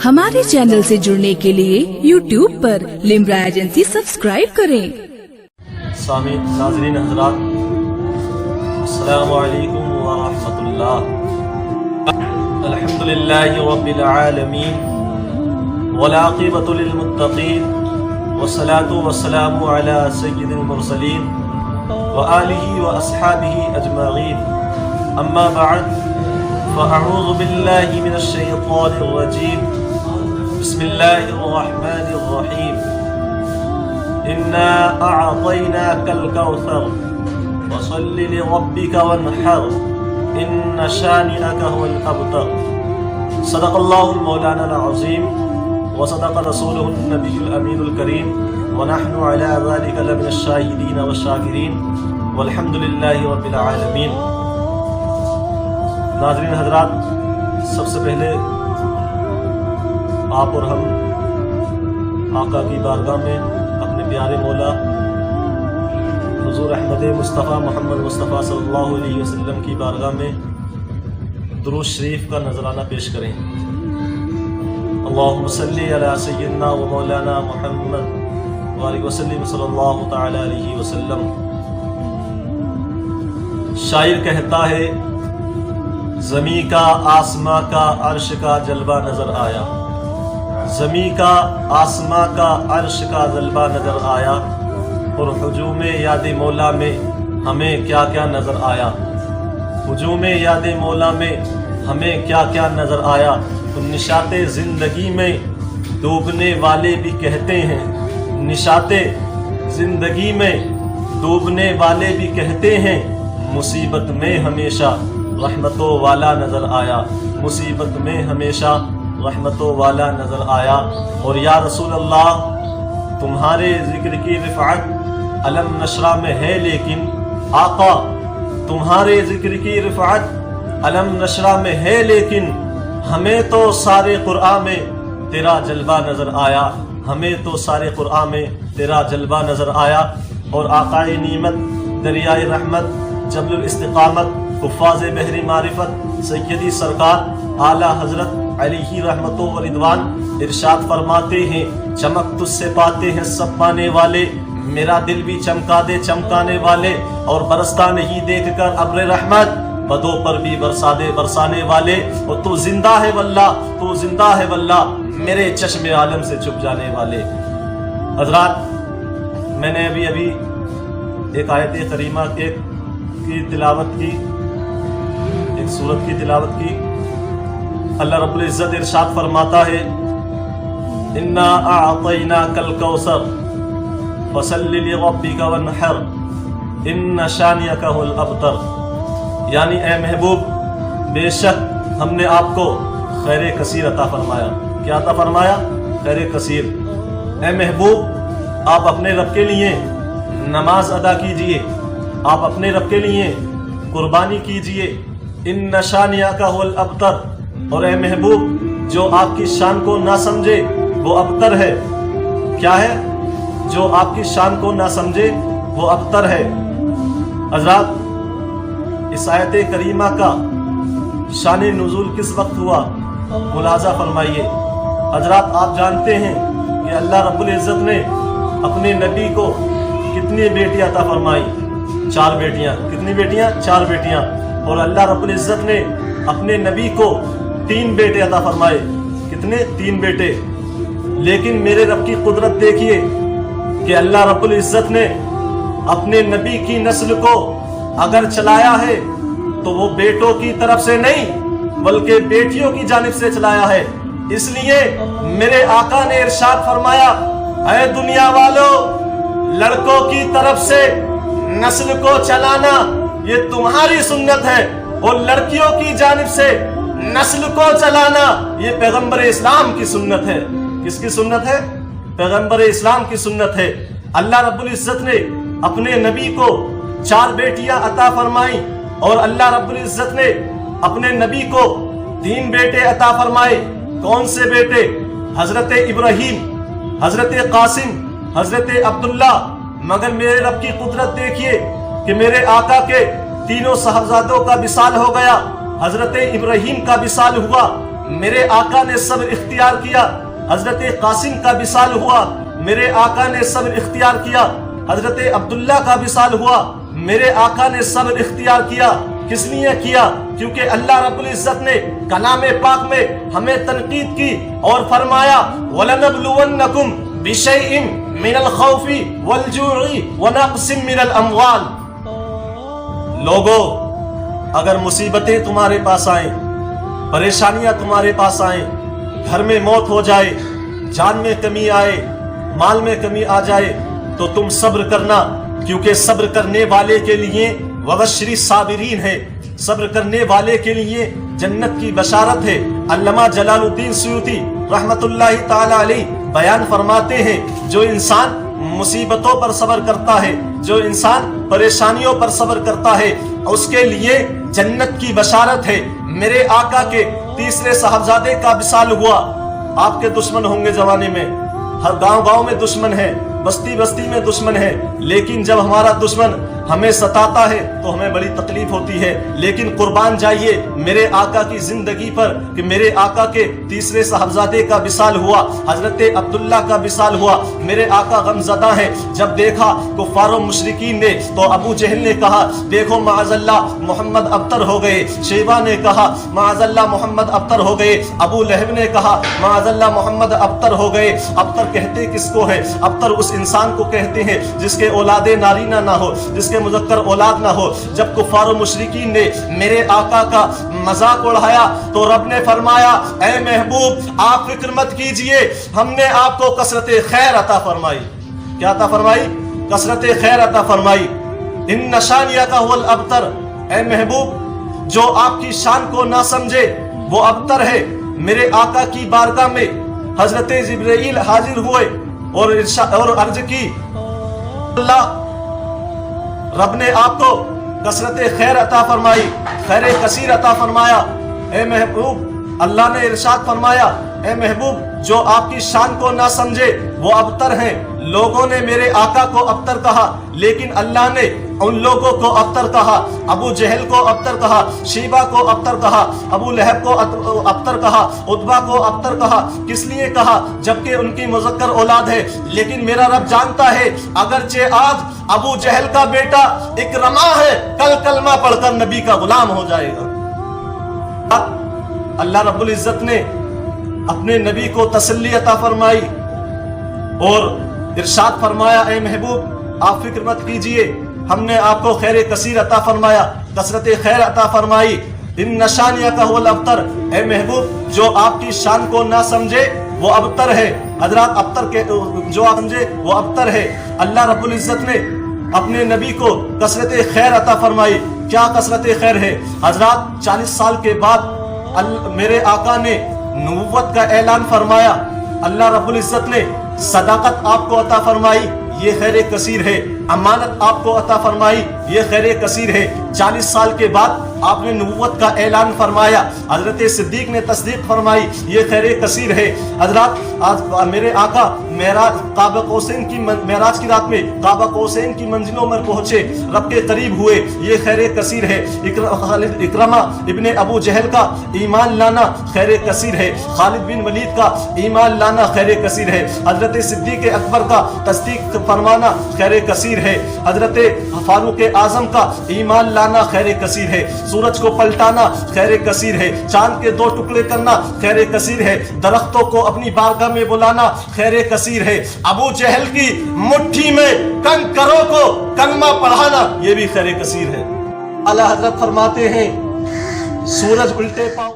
हमारे चैनल से जुड़ने के लिए YouTube पर लिम्रा एजेंसी सब्सक्राइब करें। सामीन नाज़रीन हज़रात, अस्सलामु अलैकुम व रहमतुल्लाह। अल्हम्दुलिल्लाहि रब्बिल आलमीन वल आक़िबतु लिल मुत्तक़ीन वस्सलातु वस्सलामु अला सय्यिदिल मुरसलीन व आलिहि व अस्हाबिहि अजमईन। अम्मा बअद, फ़अऊज़ु बिल्लाहि मिनश शैतानिर रजीम। बिस्मिल्लाहिर रहमानिर रहीम। इन्ना अअतैनाकल कौसर फसल्लि लिरब्बिका वन्हर इन्न शानिअका हुवल अबतर। सदक़ल्लाहुल मौलानाल अज़ीम व सदक़ रसूलुहुन नबियुल अमीनुल करीम व नहनु अला ज़ालिका लमिनश शाहिदीन व शाकिरीन वल्हम्दुलिल्लाहि रब्बिल आलमीन। नाज़रीन हज़रात, सबसे पहले आप और हम आका की बारगाह में अपने प्यारे मौला हुज़ूर अहमद मुस्तफ़ा मोहम्मद मुस्तफ़ा सल्लल्लाहु अलैहि वसल्लम की बारगाह में दुरूद शरीफ का नजराना पेश करें। अल्लाहुम्मा सल्ली अला सय्यिदना व मौलाना मुहम्मद व आलिहि वसल्लम सल्लल्लाहु तआला अलैहि वसल्लम। शायर कहता है, ज़मी का आसमां का अर्श का जलवा नजर आया, ज़मी का आसमां का अर्श का जलवा नजर आया, और हुजूम याद मौला में हमें क्या क्या नजर आया, हुजूम याद मौला में हमें क्या क्या नजर आया। तो निशाते जिंदगी में डूबने वाले भी कहते हैं, निशाते जिंदगी में डूबने वाले भी कहते हैं, मुसीबत में हमेशा रहमतों वाला नजर आया, मुसीबत में हमेशा रहमतों वाला नजर आया। और या रसूल अल्लाह, तुम्हारे जिक्र की रिफ़अत अलम नशरा में है, लेकिन आका तुम्हारे जिक्र की रिफ़अत अलम नशरा में है, लेकिन हमें तो सारे कुरान में तेरा जलवा नजर आया, हमें तो सारे कुरान में तेरा जलवा नजर आया। और आकाए नीमत दरियाए रहमत जबलुल इस्तिकामत हुफ़ाज़ बहरी मारिफत सैयदी सरकार आला हजरत अलैहि रहमतो व रिदवान इरशाद फरमाते हैं, चमक तुझसे पाते हैं सब पाने वाले, मेरा दिल भी चमका दे चमकाने वाले, और बरसता नहीं देख कर अब्र रहमत, बदों पर भी बरसा दे बरसाने वाले। और तू जिंदा है वल्लाह, तू जिंदा है वल्लाह, मेरे चश्मे आलम से छुप जाने वाले। हजरात, मैंने अभी एक आयत करीमा की तिलावत की, एक सूरत की तिलावत की। अल्लाह रब्बुल इज्जत इरशाद फरमाता है, इन्ना अअतैनाकल कौसर फसल्लि लिरब्बिका वन्हर इन्न शानिअका हुवल अबतर। यानी ए महबूब, बेशक हमने आपको खैर कसीर अता फरमाया। क्या अता फरमाया? खैर कसीर। ए महबूब, आप अपने रब के लिए नमाज अदा कीजिए, आप अपने रब के लिए कुर्बानी कीजिए। इन्न शानिअका हुवल अबतर। और ए महबूब, जो आपकी शान को ना समझे वो अबतर है। क्या है? जो आपकी शान को ना समझे वो अबतर है। हज़रात, इस आयत करीमा का शान नुज़ूल किस वक्त हुआ, मुलाज़ा फरमाइए। हज़रात, आप जानते हैं कि अल्लाह रब्बुल इज़्ज़त ने अपने नबी को कितनी बेटियां अता फरमाई? 4 बेटियां। कितनी बेटियां? 4 बेटियां। और अल्लाह रब्बुल इज़्ज़त ने अपने नबी को 3 बेटे अता फरमाए। कितने? 3 बेटे। लेकिन मेरे रब की कुदरत देखिए कि अल्लाह रब्बुल इज़्ज़त ने अपने नबी की नस्ल को अगर चलाया है तो वो बेटों की तरफ से नहीं बल्कि बेटियों की जानिब से चलाया है। इसलिए मेरे आका ने इरशाद फरमाया, ऐ दुनिया वालों, लड़कों की तरफ से नस्ल को चलाना ये तुम्हारी सुन्नत है, और लड़कियों की जानिब से नस्ल को चलाना ये पैगंबर इस्लाम की सुन्नत है। किसकी सुन्नत है? पैगंबर इस्लाम की सुन्नत है। अल्लाह रब्बुल इज़्ज़त ने अपने नबी को 4 बेटियां अता फरमाई, और अल्लाह रब्बुल इज़्ज़त ने अपने नबी को 3 बेटे अता फरमाए। कौन से बेटे? हजरत इब्राहीम, हजरत कासिम, हजरत अब्दुल्ला। मगर मेरे रब की कुदरत देखिए कि मेरे आका के तीनों साहबजादों का विसाल हो गया। हजरत इब्राहीम का विसाल हुआ, میرے آقا نے صبر اختیار کیا، حضرت قاسم کا وصال ہوا، میرے آقا نے صبر اختیار کیا، حضرت عبداللہ کا وصال ہوا، میرے آقا نے صبر اختیار کیا۔ کس لیے کیا؟ کیونکہ اللہ رب العزت نے کلام پاک میں ہمیں تنقید کی اور فرمایا وَلَنَبْلُوَنَّكُمْ بِشَيْءٍ مِّنَ الْخَوْفِ وَالْجُوعِ وَنَقْصٍ مِّنَ الْأَمْوَالِ۔ لوگو، اگر مصیبتیں تمہارے پاس آئیں، پریشانیاں تمہارے پاس آئیں، گھر میں موت ہو جائے، جان میں کمی آئے، مال میں کمی آ جائے، تو تم صبر کرنا، کیونکہ صبر کرنے والے کے لیے وبشری صابرین ہے، صبر کرنے والے کے لیے جنت کی بشارت ہے۔ علامہ جلال الدین سیوطی رحمت اللہ تعالی علیہ بیان فرماتے ہیں، جو انسان مصیبتوں پر صبر کرتا ہے، جو انسان پریشانیوں پر صبر کرتا ہے، اس کے لیے جنت کی بشارت ہے۔ میرے آقا کے تیسرے صاحبزادے کا وصال ہوا۔ آپ کے دشمن ہوں گے زمانے میں، ہر گاؤں گاؤں میں دشمن ہے، بستی بستی میں دشمن ہے، لیکن جب ہمارا دشمن ہمیں ستاتا ہے تو ہمیں بڑی تکلیف ہوتی ہے، لیکن قربان جائیے میرے آقا کی زندگی پر کہ میرے آقا کے تیسرے صاحبزادے کا وصال ہوا، حضرت عبداللہ کا وصال ہوا۔ میرے آقا غمزدہ ہیں، جب دیکھا کفار و مشرکین نے تو ابو جہل نے کہا دیکھو معاذ اللہ محمد ابتر ہو گئے، شیبہ نے کہا معاذ اللہ محمد ابتر ہو گئے، ابو لہب نے کہا معاذ اللہ محمد ابتر ہو گئے۔ ابتر کہتے کس کو ہے؟ ابتر اس انسان کو کہتے ہیں جس کے اولاد نارینہ نہ ہو، جس کے مذکر اولاد نہ ہو۔ جب کفار و مشرکین نے میرے آقا کا مذاق اڑایا تو رب نے فرمایا اے محبوب آپ فکر مت کیجئے، ہم نے آپ کو کثرت خیر عطا فرمائی۔ کیا عطا فرمائی؟ کثرت خیر عطا فرمائی۔ ان شانیک هو الابتر، اے محبوب جو آپ کی شان کو نہ سمجھے وہ ابتر ہے۔ میرے آقا کی بارگاہ میں حضرت جبرائیل حاضر ہوئے اور عرض کی اللہ رب نے آپ کو کثرت خیر عطا فرمائی، خیر کثیر عطا فرمایا۔ اے محبوب اللہ نے ارشاد فرمایا اے محبوب جو آپ کی شان کو نہ سمجھے وہ ابتر ہیں۔ لوگوں نے میرے آقا کو ابتر کہا، لیکن اللہ نے ان لوگوں کو ابتر کہا، ابو جہل کو ابتر کہا، شیبہ کو ابتر کہا، ابو لہب کو ابتر کہا، عتبہ کو ابتر کہا۔ کس لیے کہا؟ جبکہ ان کی مذکر اولاد ہے، لیکن میرا رب جانتا ہے اگرچہ آج ابو جہل کا بیٹا اکرما ہے، کل کلمہ پڑھ کر نبی کا غلام ہو جائے گا۔ اللہ رب العزت نے اپنے نبی کو تسلی عطا فرمائی اور ارشاد فرمایا اے محبوب آپ فکر مت کیجئے، ہم نے آپ کو خیر کثیر عطا فرمایا، کثرت خیر عطا فرمائی۔ ان شانیک هو الابتر، اے محبوب جو آپ کی شان کو نہ سمجھے وہ ابتر ہے۔ حضرات ابتر کے جو آپ سمجھے وہ ابتر ہے۔ اللہ رب العزت نے اپنے نبی کو کثرت خیر عطا فرمائی۔ کیا کثرت خیر ہے؟ حضرات 40 سال کے بعد میرے آقا نے نبوت کا اعلان فرمایا، اللہ رب العزت نے صداقت آپ کو عطا فرمائی، یہ خیر کثیر ہے۔ امانت آپ کو عطا فرمائی، یہ خیر کثیر ہے۔ 40 سال کے بعد آپ نے نبوت کا اعلان فرمایا، حضرت صدیق نے تصدیق فرمائی، یہ خیر کثیر ہے۔ حضرات آج میرے آقا قاب قوسین کی معراج کی رات میں قاب قوسین کی منزلوں میں پہنچے، رب کے قریب ہوئے، یہ خیر کثیر ہے۔ اکرمہ ابن ابو جہل کا ایمان لانا خیر کثیر ہے، خالد بن ولید کا ایمان لانا خیر کثیر ہے، حضرت صدیق اکبر کا تصدیق فرمانا خیر کثیر ہے، حضرت فاروق اعظم کا ایمان لانا خیر کثیر ہے، سورج کو پلٹانا خیر کثیر ہے، چاند کے 2 ٹکڑے کرنا خیر کثیر ہے، درختوں کو اپنی بارگاہ میں بلانا خیر کثیر ہے، ابو جہل کی مٹھی میں کنکروں کو کلمہ پڑھانا یہ بھی خیر کثیر ہے۔ اعلیٰ حضرت فرماتے ہیں سورج الٹے پاؤں